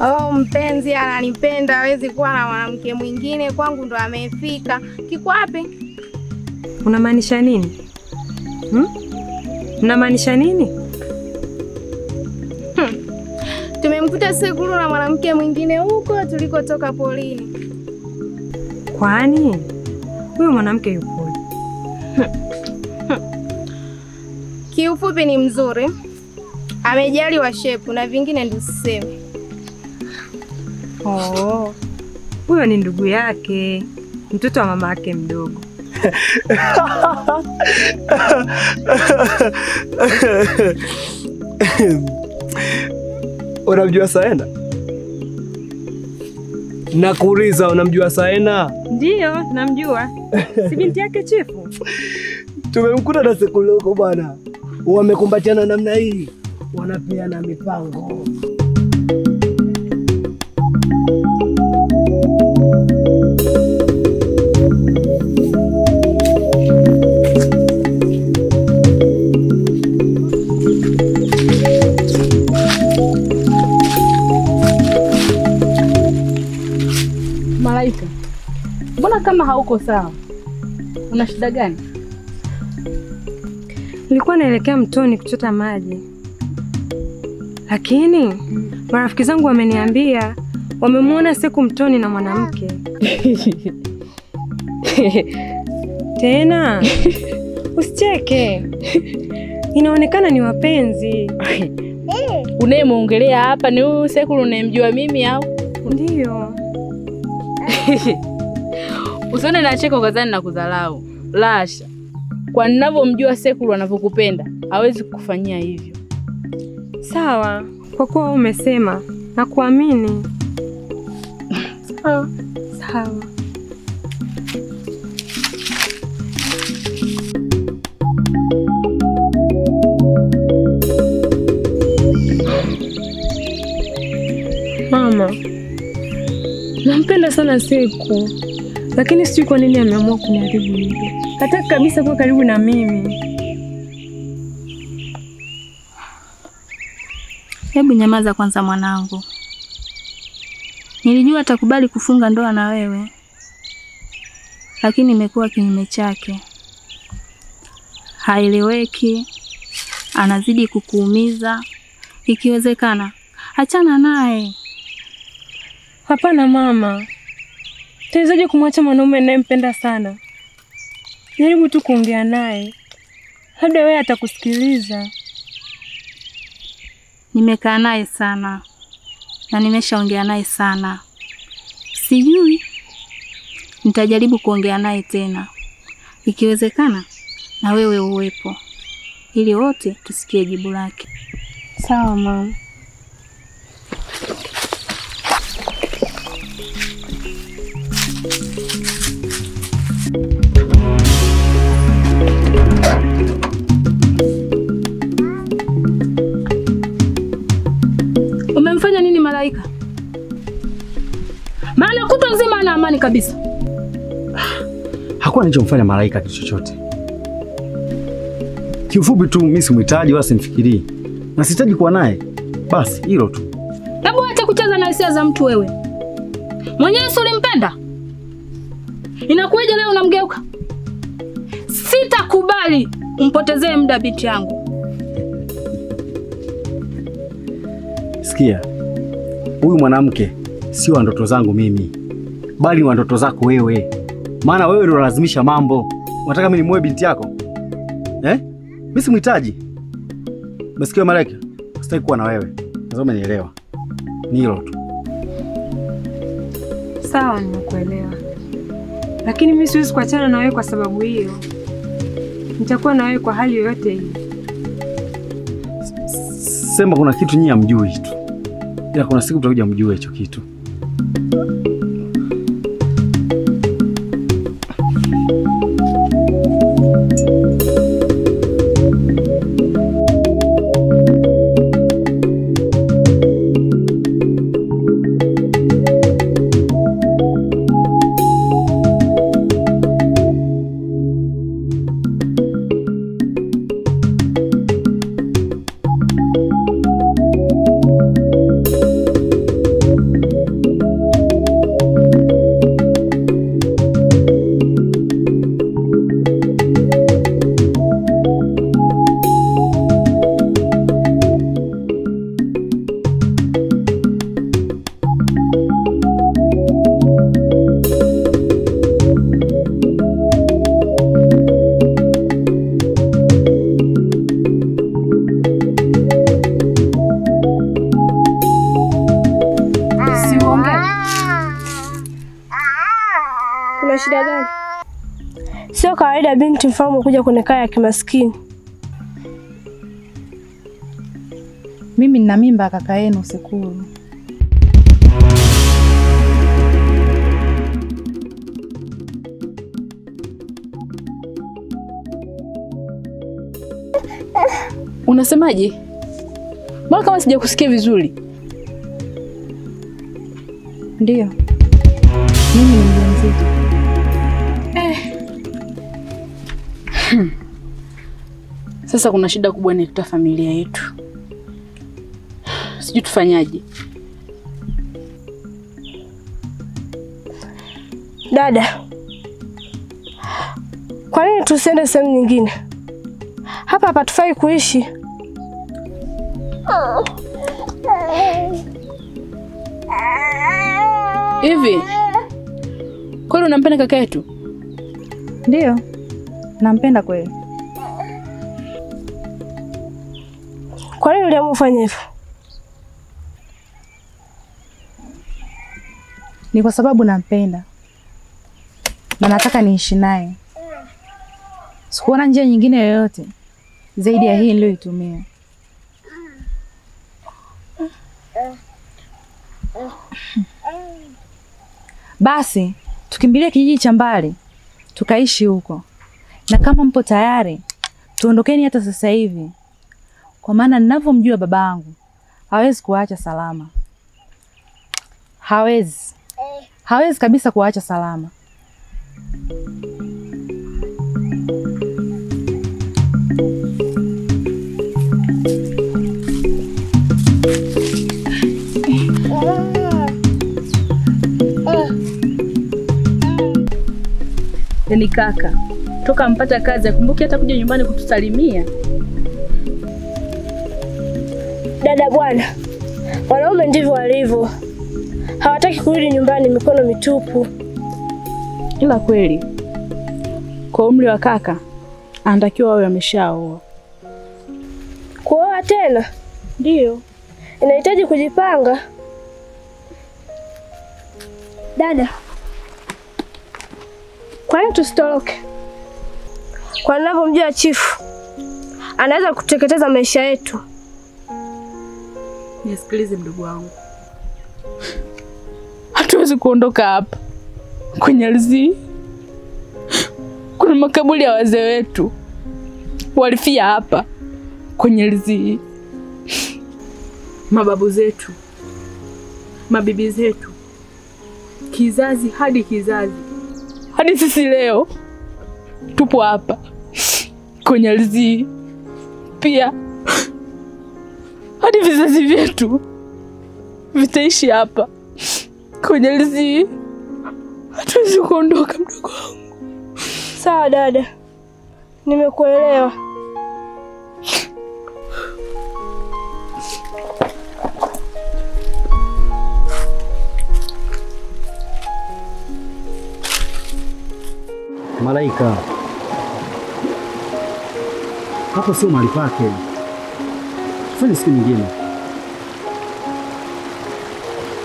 Oh, mpenzi ananipenda, hawezi kuwa na mwanamke mwingine, kwangu ndo amefika. Kiko wapi? Unamaanisha nini? Unamaanisha nini? Tumemkuta Sekulu na mwanamke mwingine huko tulikotoka polini. Kwani huyo mwanamke yupo? Kiufupi ni mzuri, amejali wa shepu na vingine ndio siseme. Oh, huyo ni ndugu yake, mtoto wa mama yake mdogo. Unamjua Saena? Nakuuliza, unamjua Saena? Ndiyo, namjua. Si binti yake chifu? Tumemkuta na Sekulu huko bwana. Wamekumbatiana namna hii, wanapeana mipango. Malaika, mbona kama hauko sawa? Una shida gani? Nilikuwa naelekea mtoni kuchota maji. Lakini marafiki zangu wameniambia wamemwona Seku mtoni na mwanamke. Tena usicheke. Inaonekana ni wapenzi. Unayemuongelea hapa ni huyu Sekulu unayemjua mimi au? Ndiyo. Usione nacheka ukazani na kudharau. Lasha. Kwa ninavyomjua Sekulu anavyokupenda, hawezi kukufanyia hivyo. Sawa, kwa kuwa umesema na kuamini. Sawa. Sawa. Mama, nampenda sana Seku, lakini sijui kwa nini ameamua kuniharibu hivi. Hataki kabisa kuwa karibu na mimi. Hebu nyamaza kwanza mwanangu. Nilijua atakubali kufunga ndoa na wewe, lakini imekuwa kinyume chake. Haeleweki, anazidi kukuumiza. Ikiwezekana achana naye. Hapana mama. Tawezaje kumwacha mwanaume ninayempenda sana? Jaribu tu kuongea naye. Labda wewe atakusikiliza. Nimekaa naye sana na nimeshaongea naye sana. Sijui nitajaribu kuongea naye tena. Ikiwezekana na wewe uwepo ili wote tusikie jibu lake. Sawa mama. Umemfanya nini Malaika? Maana kutwa nzima ana amani kabisa. Hakuna nilichomfanya Malaika kitu chochote. Kiufupi tu mimi simhitaji wala simfikirii. Na sihitaji kuwa naye. Basi hilo tu. Hebu acha kucheza na hisia za mtu wewe. Mwenyewe si ulimpenda? Inakuwaje leo unamgeuka? Sitakubali umpotezee muda binti yangu. Sikia. Huyu mwanamke sio wa ndoto zangu mimi, bali wa ndoto zako wewe. Maana wewe ndio unalazimisha mambo. Unataka mimi nimuoe binti yako? Mimi simhitaji. Umesikia Malaika? Sitaki kuwa na wewe. Lazima umenielewa. Ni hilo tu. Sawa, nimekuelewa. Lakini mimi siwezi kuachana na wewe kwa sababu hiyo. Nitakuwa na wewe kwa hali yoyote ile. Sema kuna kitu nyinyi hamjui tu. Ila kuna siku mtakuja mjue hicho kitu. Kuna shida gani? Sio kawaida binti mfalme kuja kwenye kaya ya kimaskini. Mimi nina mimba ya kaka yenu Sekuru. Unasemaje? Mbona kama sijakusikia vizuri? Ndio. Mimi ni mjamzito. Sasa kuna shida kubwa katika familia yetu. Sijui tufanyaje. Dada, kwa nini tusiende sehemu nyingine? Hapa hapatufai kuishi. Hivi kweli unampenda kaka yetu? Ndio. Nampenda kweli. Kwa nini uliamua kufanya hivyo? Ni kwa sababu nampenda. Na nataka niishi naye. Sikuona njia nyingine yoyote zaidi ya hii niliyoitumia. Basi, tukimbilie kijiji cha mbali, tukaishi huko. Na kama mpo tayari, tuondokeni hata sasa hivi. Kwa maana ninavyomjua babangu, hawezi kuacha salama. Hawezi kabisa kuacha salama. Yaani kaka, toka mpata kazi akumbuki hata kuja nyumbani kutusalimia. Dada bwana, wanaume ndivyo walivyo. Hawataki kurudi nyumbani mikono mitupu. Ila kweli, kwa umri wa kaka, anatakiwa awe ameshaoa. Kuoa tena? Ndio. Inahitaji kujipanga. Dada, kwa nini tusitoroke? Kwa ninavyomjua chifu, anaweza kuteketeza maisha yetu. Nisikilize mdogo wangu. Hatuwezi kuondoka hapa. Kwenye ardhi kuna makaburi ya wazee wetu. Walifia hapa kwenye ardhi. Mababu zetu, mabibi zetu, kizazi hadi kizazi. Hadi sisi leo tupo hapa kwenye ardhi. Pia hadi vizazi vyetu vitaishi hapa kwenye ardhi. Hatuwezi kuondoka mdogo wangu. Sawa dada, nimekuelewa. Malaika, hapo sio mahali pake. Tufanye siku nyingine.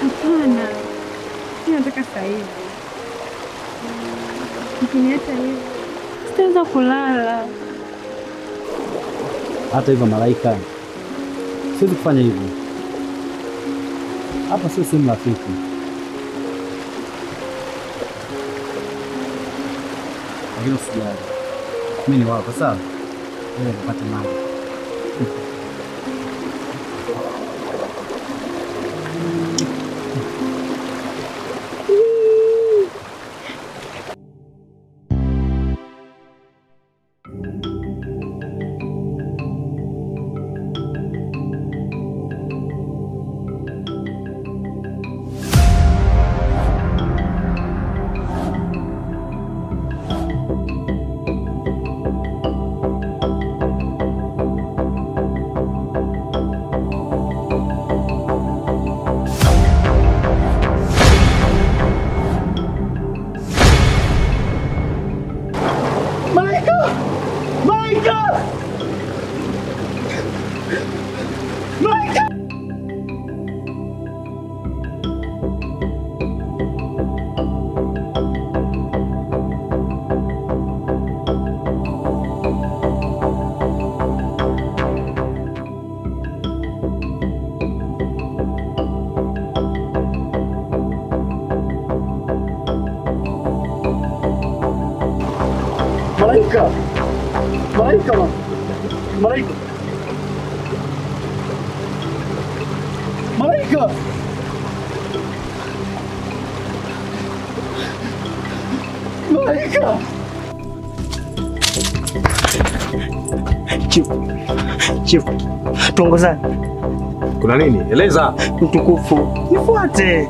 Hapana. Mimi nataka sasa hivi. Ukiniacha hivi, sitaweza kulala. Hata hivyo Malaika, siwezi kufanya hivyo. Hapa sio sehemu rafiki. Lakini usijali. Mimi ni wako, sawa? Wewe upate mali. Malaika. Malaika. Malaika. Malaika. Malaika. Chifu, tuongozane. Kuna nini? Eleza. Mtukufu, nifuate.